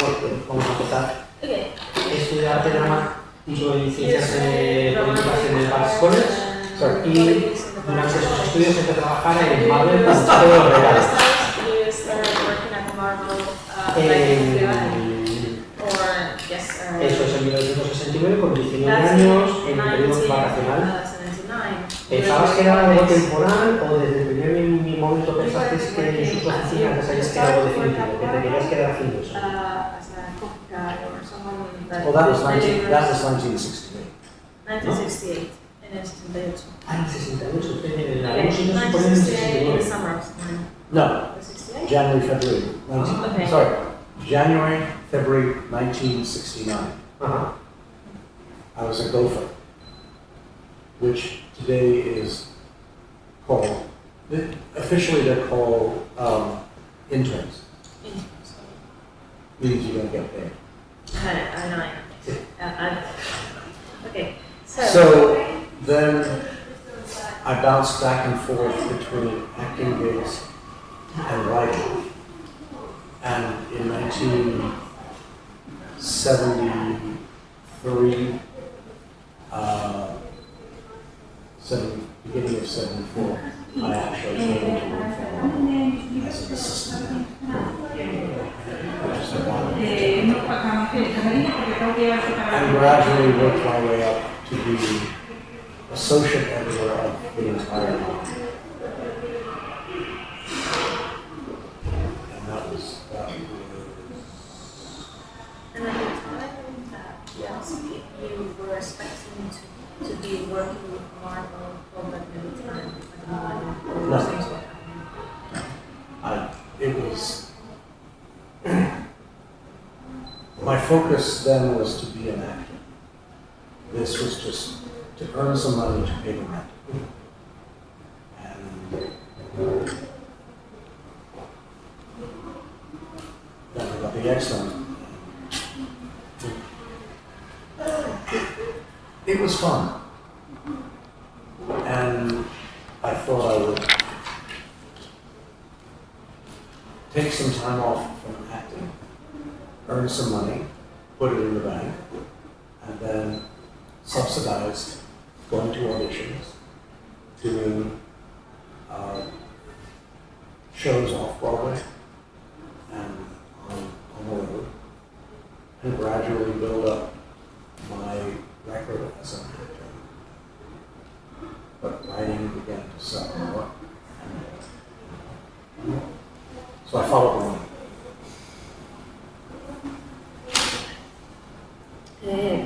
Bueno, vamos a empezar. He estudiado arte dramático y ciencias políticas en el College y durante esos estudios empecé a trabajar en Marvel como historiador real. Eso es en 1969, con 19 años, en el periodo vacacional. ¿Pensabas que era algo temporal o desde el primer momento pensaste que en sus oficinas les hayas quedado definitivo, que te querías quedar haciendo eso? Well, that was 1968. 1968, en el 68. Ah, en el 68, en algunos sitios se ponen en el 69. No, January, February, sorry, January, February 1969. I was a gopher, which today is called, officially they're called interns. Means you don't get paid. I know. Okay. So then I bounced back and forth between acting gigs and writing. And in 1973, beginning of 74, I actually came into work for as an assistant. And gradually worked my way up to be associate editor of the entire book. And that was And at the time that you were expecting to be working with Marvel for that many time? No. It was my focus then was to be an actor. This was just to earn some money to pay the rent. And then I got the X-Men. It was fun. And I thought I would take some time off from acting, earn some money, put it in the bank, and then subsidize going to auditions, doing shows off Broadway and on the road, and gradually build up my record as an actor. But writing began to sell more. So I followed the money.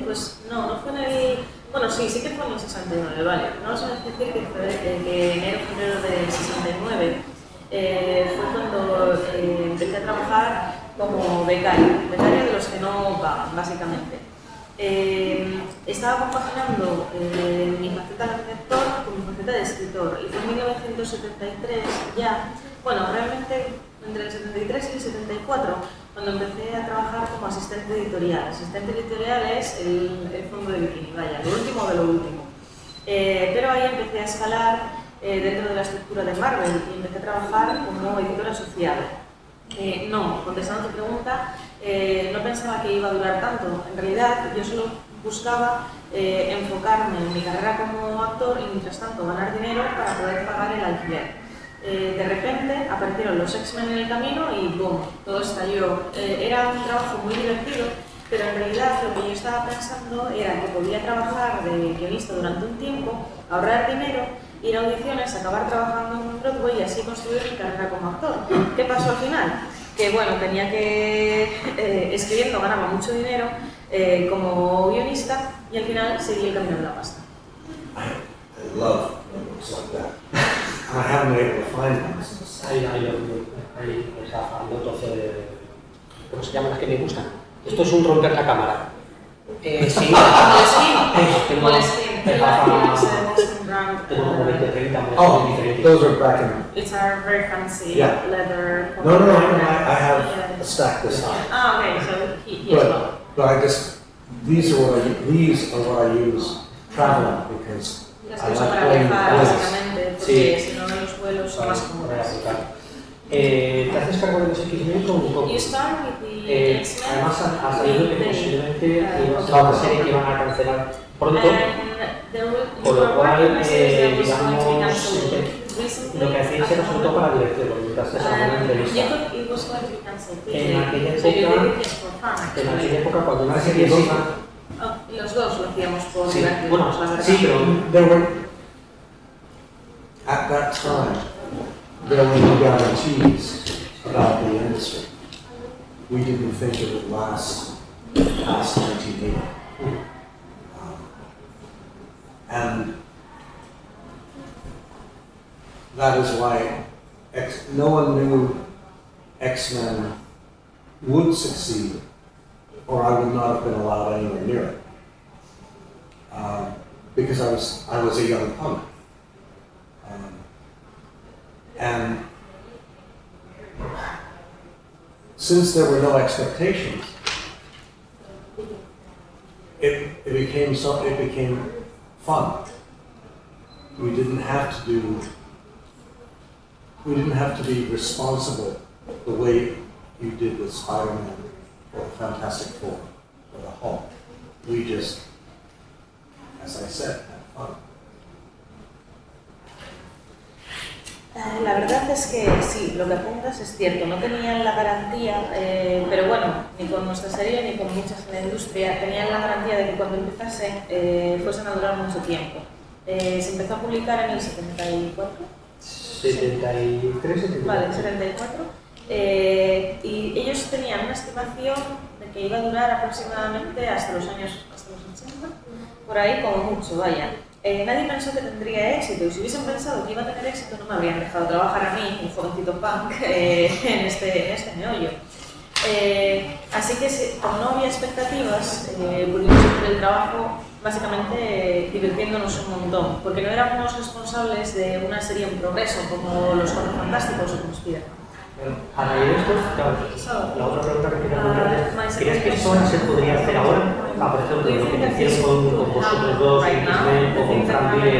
Pues no fue en el... Bueno, sí que fue en el 69, vale. No os voy a decir que enero, febrero del 69 fue cuando empecé a trabajar como becario de los que no pagan, básicamente. Estaba compaginando mi faceta de actor con mi faceta de escritor y fue en 1973 ya, bueno, realmente entre el 73 y el 74, cuando empecé a trabajar como asistente editorial. Asistente editorial es el fondo de bikini, vaya, lo último de lo último. Pero ahí empecé a escalar dentro de la estructura de Marvel y empecé a trabajar como editor asociado. No, contestando tu pregunta, no pensaba que iba a durar tanto. En realidad, yo solo buscaba enfocarme en mi carrera como actor y mientras tanto ganar dinero para poder pagar el alquiler. De repente aparecieron los X-Men en el camino y ¡boom! Todo estalló. Era un trabajo muy divertido, pero en realidad lo que yo estaba pensando era que podía trabajar de guionista durante un tiempo, ahorrar dinero, ir a audiciones, acabar trabajando en Broadway y así construir mi carrera como actor. ¿Qué pasó al final? Que bueno, tenía que... escribiendo ganaba mucho dinero como guionista y al final seguí el camino de la pasta. I love books like that. I haven't been able to find them. Hay otro de... ¿Cómo se llaman las que me gustan? Esto es un romper la cámara. Sí. Oh, those are back in. It's a very fancy leather. No, I have a stack this high. Ah, okay, so he as well. But I just these are what I use traveling because Las I que uso like para playing viajar, planes. básicamente, porque Sí. si no los vuelos son más cómodos. ¿Te haces cargo de los X-Men o un poco? You start with the X-Men. Además, ha salido que posiblemente iba a ser una serie que iban a cancelar pronto, por lo cual, digamos, lo que hacéis era sobre todo para director, lo que haces en una entrevista. En aquella época, cuando una serie se iba... Los dos lo hacíamos por Sí, divertirnos, bueno, la verdad. sí, pero... There were, at that time, there were no guarantees about the industry. We didn't think it would last past 1980. And that is why no one knew X-Men would succeed, or I would not have been allowed anywhere near it. Because I was a young punk. And since there were no expectations, it became fun. We didn't have to be responsible the way you did with Spider-Man or Fantastic Four or the Hulk. We just, as I said, had fun. La verdad es que sí, lo que apuntas es cierto, no tenían la garantía, pero bueno, ni con nuestra serie ni con muchas en la industria, tenían la garantía de que cuando empezasen fuesen a durar mucho tiempo. Se empezó a publicar en el 74. 73, 74. Vale, 74. Y ellos tenían una estimación de que iba a durar aproximadamente hasta los 80, por ahí como mucho, vaya. Nadie pensó que tendría éxito, y si hubiesen pensado que iba a tener éxito no me habrían dejado trabajar a mí, un jovencito punk, en este meollo. Así que como no había expectativas, pudimos hacer el trabajo básicamente divirtiéndonos un montón, porque no éramos responsables de una serie en progreso como Los Cuatro Fantásticos o como Spider-Man. A raíz de esto, claro, la otra pregunta que quería preguntarte es, ¿crees que eso ahora se podría hacer ahora? Por ejemplo, lo que hicieron con vosotros dos, X-Men, o con Frankie,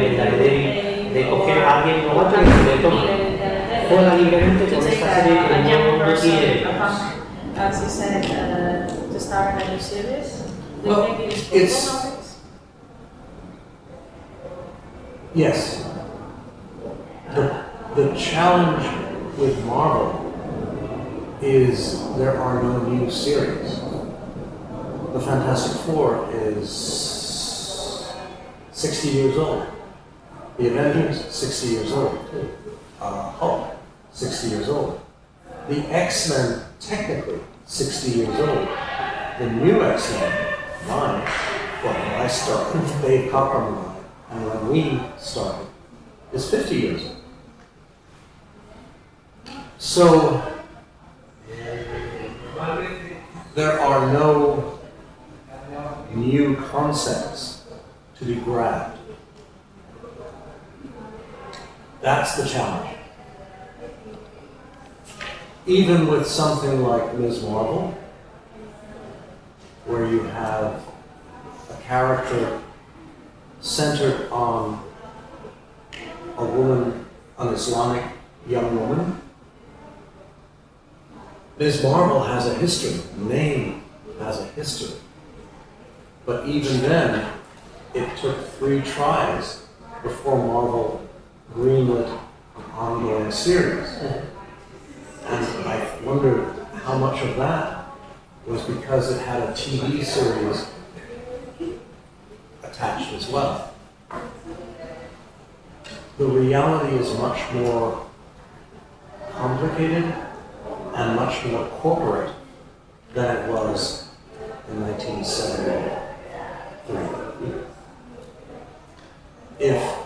de coger a alguien novato y decirle, toma, juega libremente con esta serie que no quiere. As you said, to start a new series, do you Well, think it is it's- possible? Yes. The challenge with Marvel is there are no new series. The Fantastic Four is 60 years old. The Avengers, 60 years old. Hulk, 60 years old. The X-Men, technically, 60 years old. The new X-Men, mine, when I started, Dave Cockrum and I, and when we started, is 50 years old. So, there are no new concepts to be grabbed. That's the challenge. Even with something like Ms. Marvel, where you have a character centered on a woman, an Islamic young woman, Ms. Marvel has a history, name has a history. But even then, it took 3 tries before Marvel greenlit an ongoing series. And I wondered how much of that was because it had a TV series attached as well. The reality is much more complicated and much more corporate than it was in 1973. If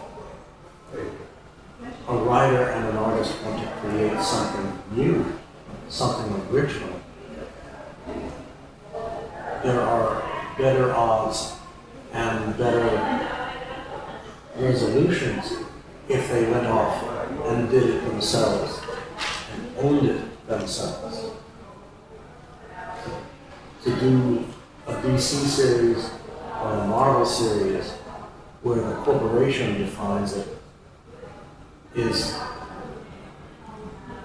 a writer and an artist want to create something new, something original, there are better odds and better resolutions if they went off and did it themselves and owned it themselves. To do a DC series a Marvel series where the corporation defines it is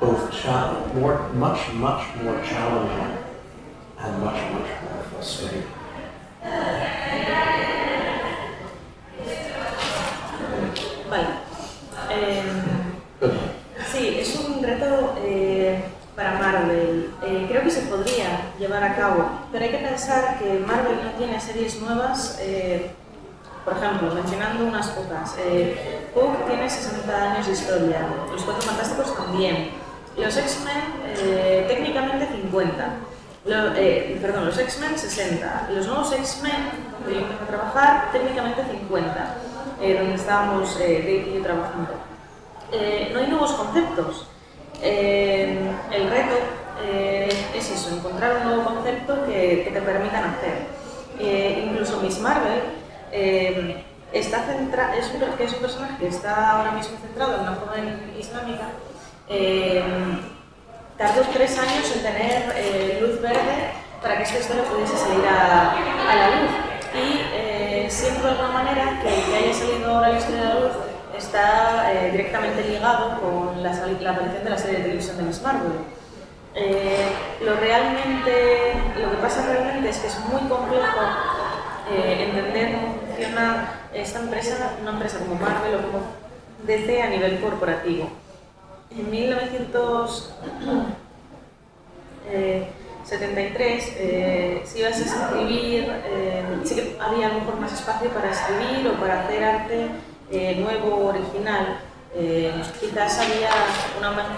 both much more challenging and much more frustrating. Vale. Sí, es un reto para Marvel. Creo que se podría llevar a cabo, pero hay que pensar que Marvel no tiene series nuevas. Por ejemplo, mencionando unas pocas, Puck tiene 60 años de historia, los Cuatro Fantásticos también, los X-Men técnicamente 50, los X-Men 60, los nuevos X-Men, donde yo empecé a trabajar, técnicamente 50, donde estábamos Dave y yo trabajando. No hay nuevos conceptos. El reto es eso, encontrar un nuevo concepto que te permitan hacer. Incluso Miss Marvel está es un personaje que está ahora mismo centrado en una joven islámica. Tardó 3 años en tener luz verde para que esta historia pudiese salir a la luz. Y siento de alguna manera que haya salido ahora la historia a la luz está directamente ligado con la aparición de la serie de televisión de Miss Marvel. Lo que pasa realmente es que es muy complejo entender cómo funciona esta empresa, una empresa como Marvel o como DC a nivel corporativo. En 1973, si ibas a escribir, sí que había a lo mejor más espacio para escribir o para hacer arte nuevo, original. Quizás había una mayor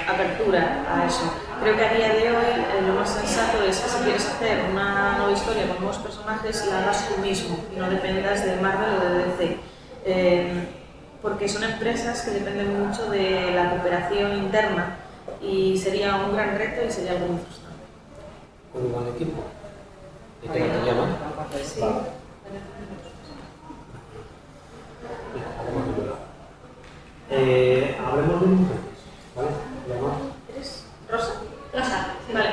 apertura a eso. Creo que a día de hoy lo más sensato es que si quieres hacer una nueva historia con nuevos personajes, la hagas tú mismo y no dependas de Marvel o de DC. Porque son empresas que dependen mucho de la cooperación interna y sería un gran reto y sería algo muy frustrante. ¿Con un buen equipo? ¿De qué te llaman? Sí. Hablemos de mujeres, ¿vale? ¿Eres Rosa? Rosa, vale.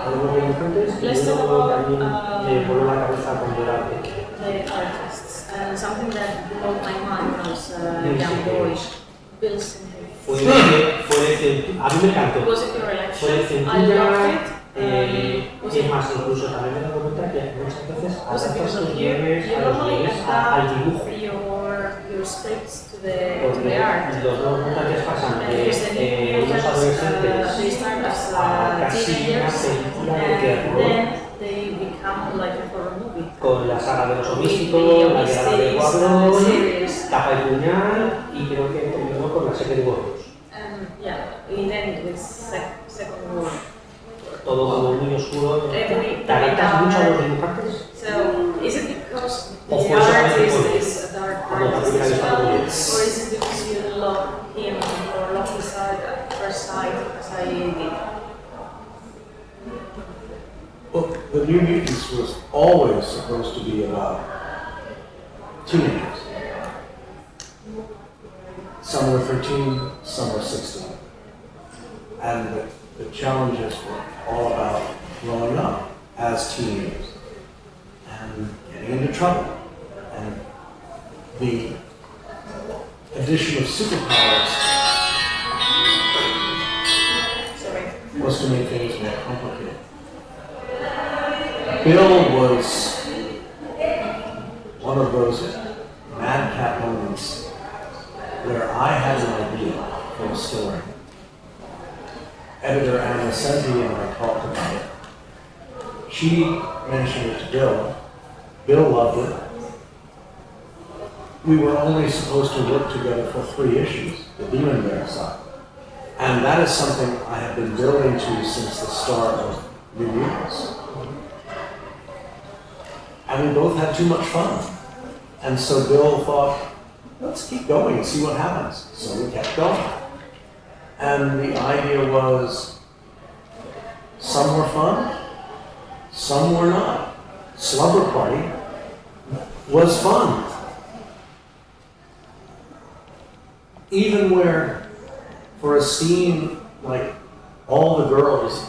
Hablemos de mujeres y luego también voló la cabeza con el arte. Something that blew my mind was young boy, Bill Sinclair. A mí me encantó. Was it your election? Fue I sencilla, loved it. y es más, incluso también me he dado cuenta que muchas veces Was it adaptas because tus of guiones you a los normally guiones al dibujo. adapt your scripts to the Porque art. los dos mutantes pasan Because the de unos adolescentes they start as a casi una teenagers película de and teatro then they become like a horror movie. con la saga de los homísticos, la guerra de Cuadrón, Tapa y Puñal y creo que terminó con la serie de Gordos. Yeah, and then with second war. Todo como muy oscuro. Every ¿Te adaptas mucho a los dark. dibujantes? So, is it because Of the course, artist I is a dark Como artist también as hay well, or estatuas. is it because you love him or love his art at first sight, as I did? Well, the New Mutants was always supposed to be about teenagers. Some were 13, some were 16. And the challenges were all about growing up as teenagers and getting into trouble. And the addition of superpowers was to make things more complicated. Bill was one of those madcap moments where I had an idea for a story. Editor Anna Senti and I talked about it. She mentioned it to Bill. Bill loved it. We were only supposed to work together for 3 issues, the Demon Bear side. And that is something I have been building to since the start of New Mutants. And we both had too much fun. And so Bill thought, let's keep going and see what happens. So we kept going. And the idea was, some were fun, some were not. Slumber Party was fun. Even where, for a scene like all the girls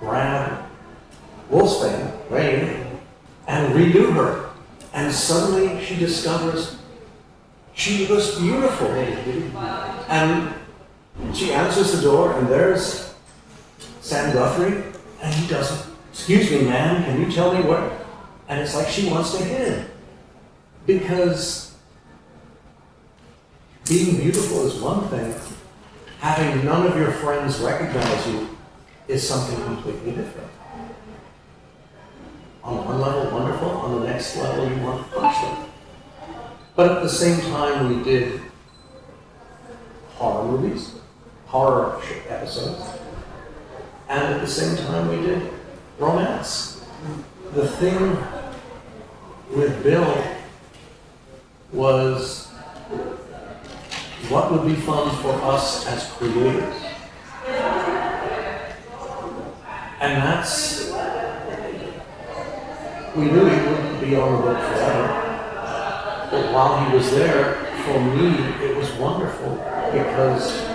grab Wolfsbane, Rain, and redo her. And suddenly she discovers she looks beautiful. And she answers the door, and there's Sam Guthrie, and he doesn't, excuse me, ma'am, can you tell me what? And it's like she wants to hit him. Because being beautiful is one thing, having none of your friends recognize you is something completely different. On one level, wonderful, on the next level, you want to punch them. But at the same time, we did horror movies, horror episodes, and at the same time, we did romance. The thing with Bill was what would be fun for us as creators. And that's, we knew he wouldn't be on the book forever. But while he was there, for me, it was wonderful because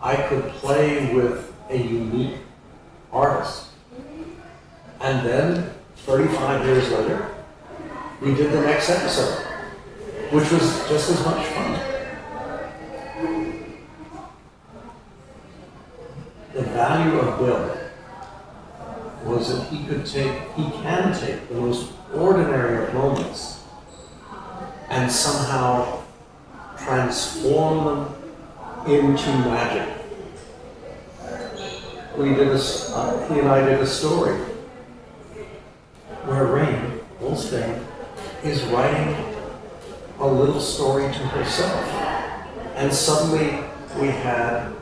I could play with a unique artist. And then, 35 years later, we did the next episode, which was just as much fun. The value of Bill was that he can take the most ordinary of moments and somehow transform them into magic. He and I did a story where Rain, Wolfsbane, is writing a little story to herself. And suddenly we had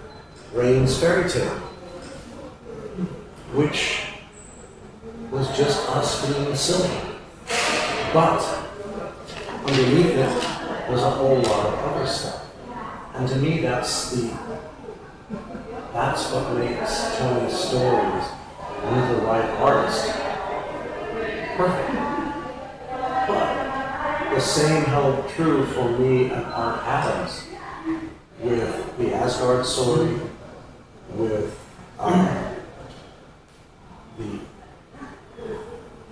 Rain's fairy tale, which was just us being silly. But underneath it was a whole lot of other stuff. And to me, that's what makes telling stories with the right artist perfect. But the same held true for me at Art Adams with the Asgard story, with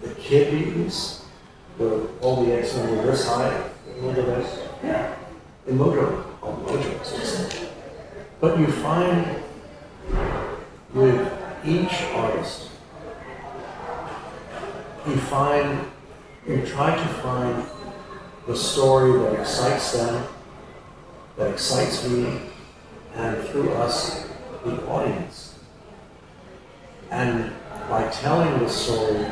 the Kid Mutants, where all the X-Men were this high. Yeah, in Mojo. But you find with each artist, you try to find the story that excites them, that excites me, and through us, the audience. And by telling the story,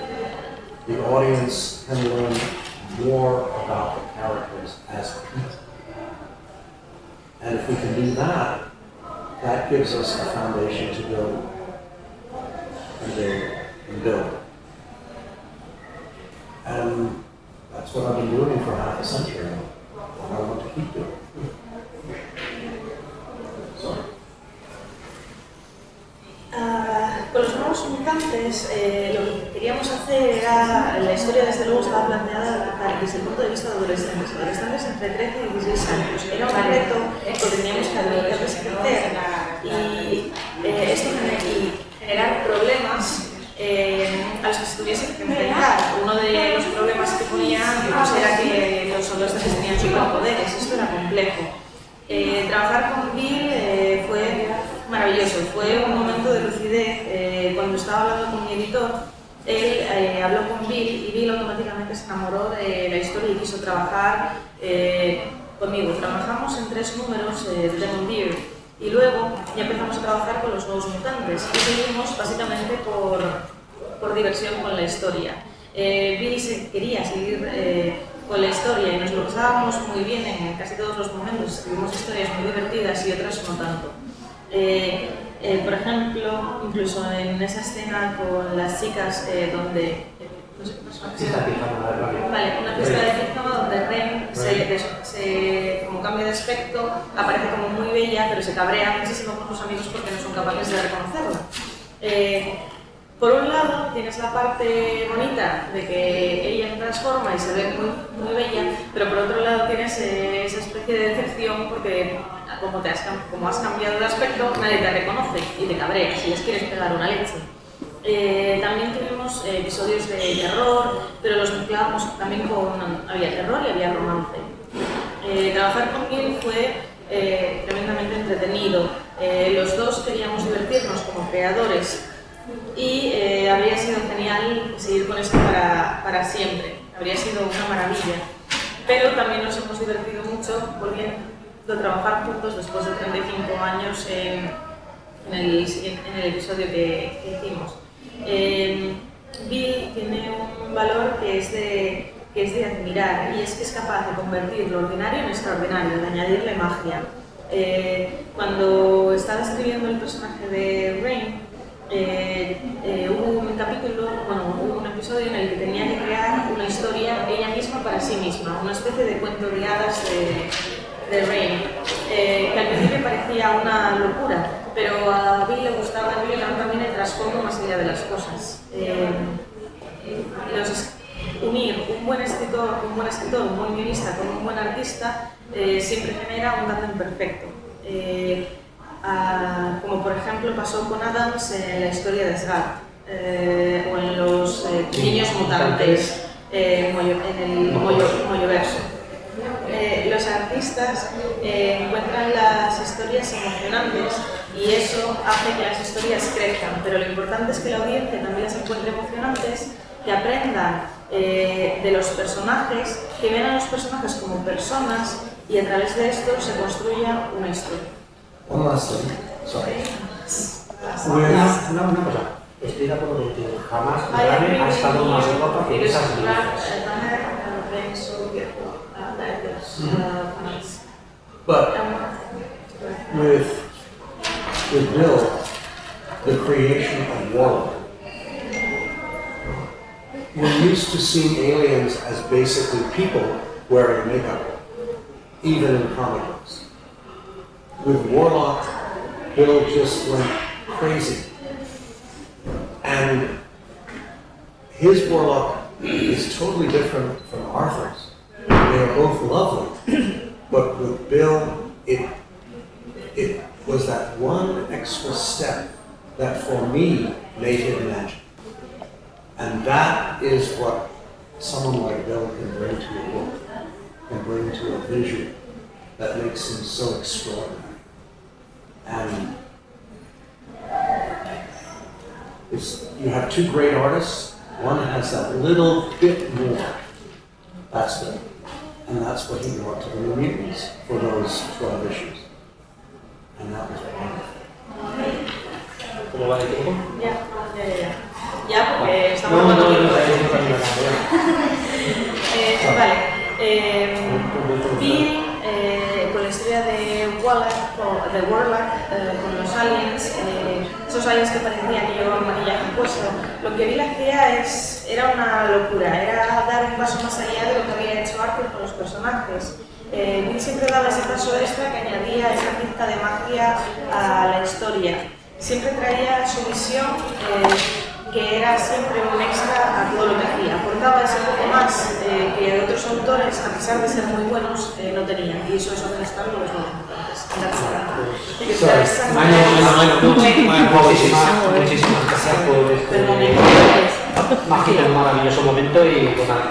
the audience can learn more about the characters as people. And if we can do that, that gives us a foundation to build and build and build. And that's what I've been doing for half a century now, and I want to keep doing. Sorry. Con los nuevos mutantes, lo que queríamos hacer era, la historia desde luego estaba planteada desde el punto de vista de adolescentes entre 13 y 16 años. Era un reto que teníamos que hacerles crecer y generar problemas a los que se tuviesen que enfrentar. Uno de los problemas que ponían era que los adolescentes tenían superpoderes, esto era complejo. Trabajar con Bill fue maravilloso, fue un momento de lucidez. Cuando estaba hablando con mi editor, él habló con Bill y Bill automáticamente se enamoró de la historia y quiso trabajar conmigo. Trabajamos en 3 números de Demon Beer y luego ya empezamos a trabajar con los nuevos mutantes y seguimos básicamente por diversión con la historia. Bill quería seguir con la historia y nos lo pasábamos muy bien en casi todos los momentos. Escribimos historias muy divertidas y otras no tanto. Por ejemplo, incluso en esa escena con las chicas donde... no sé qué persona. Vale, una fiesta de pijama donde Ren como cambia de aspecto, aparece como muy bella, pero se cabrea muchísimo con sus amigos porque no son capaces de reconocerla. Por un lado, tienes la parte bonita de que ella se transforma y se ve muy bella, pero por otro lado tienes esa especie de decepción porque como has cambiado de aspecto, nadie te reconoce y te cabreas y les quieres pegar una leche. También tuvimos episodios de terror, pero los mezclábamos también había terror y había romance. Trabajar con Bill fue tremendamente entretenido. Los dos queríamos divertirnos como creadores y habría sido genial seguir con esto para siempre. Habría sido una maravilla. Pero también nos hemos divertido mucho volviendo a trabajar juntos después de 35 años en el episodio que hicimos. Bill tiene un valor que es de admirar, y es que es capaz de convertir lo ordinario en extraordinario, de añadirle magia. Cuando estaba escribiendo el personaje de Rain, hubo un episodio en el que tenía que crear una historia ella misma para sí misma, una especie de cuento de hadas de Rain, que al principio parecía una locura, pero a Bill le gustaba también el trasfondo más allá de las cosas. Unir un buen escritor, un buen guionista con un buen artista siempre genera un tándem perfecto. Como por ejemplo pasó con Adams en la historia de Sgar, o en los niños mutantes, en el molloverso. Los artistas encuentran las historias emocionantes y eso hace que las historias crezcan, pero lo importante es que la audiencia también las encuentre emocionantes, que aprendan de los personajes, que vean a los personajes como personas y a través de esto se construya una historia. One last thing, sorry. Una cosa, estoy de acuerdo contigo, jamás Rane ha estado más guapa que esas niñas. But with Bill, the creation of Warlock, we're used to seeing aliens as basically people wearing makeup, even in comic books. With Warlock, Bill just went crazy. And his Warlock is totally different from Arthur's. They are both lovely, but with Bill, it was that one extra step that for me made him magic. And that is what someone like Bill can bring to a book, can bring to a visual that makes him so extraordinary. And you have two great artists, one has that little bit more, that's Bill. And that's what he brought to the New Mutants for those 12 issues. And that was wonderful. ¿Cómo va el tiempo? Ya, porque estamos hablando de Bill, con la historia de Warlock, con los aliens, esos aliens que parecían que llevaban maquillaje puesto, lo que Bill hacía era una locura, era dar un paso más allá de lo que había hecho Arcos con los personajes. Bill siempre daba ese paso extra que añadía esa pizca de magia a la historia. Siempre traía su visión, que era siempre un extra a todo lo que hacía. Aportaba ese poco más que otros autores, a pesar de ser muy buenos, no tenían. Y eso es lo que están los mutantes. Muchísimas gracias por este mágico, maravilloso momento y pues nada.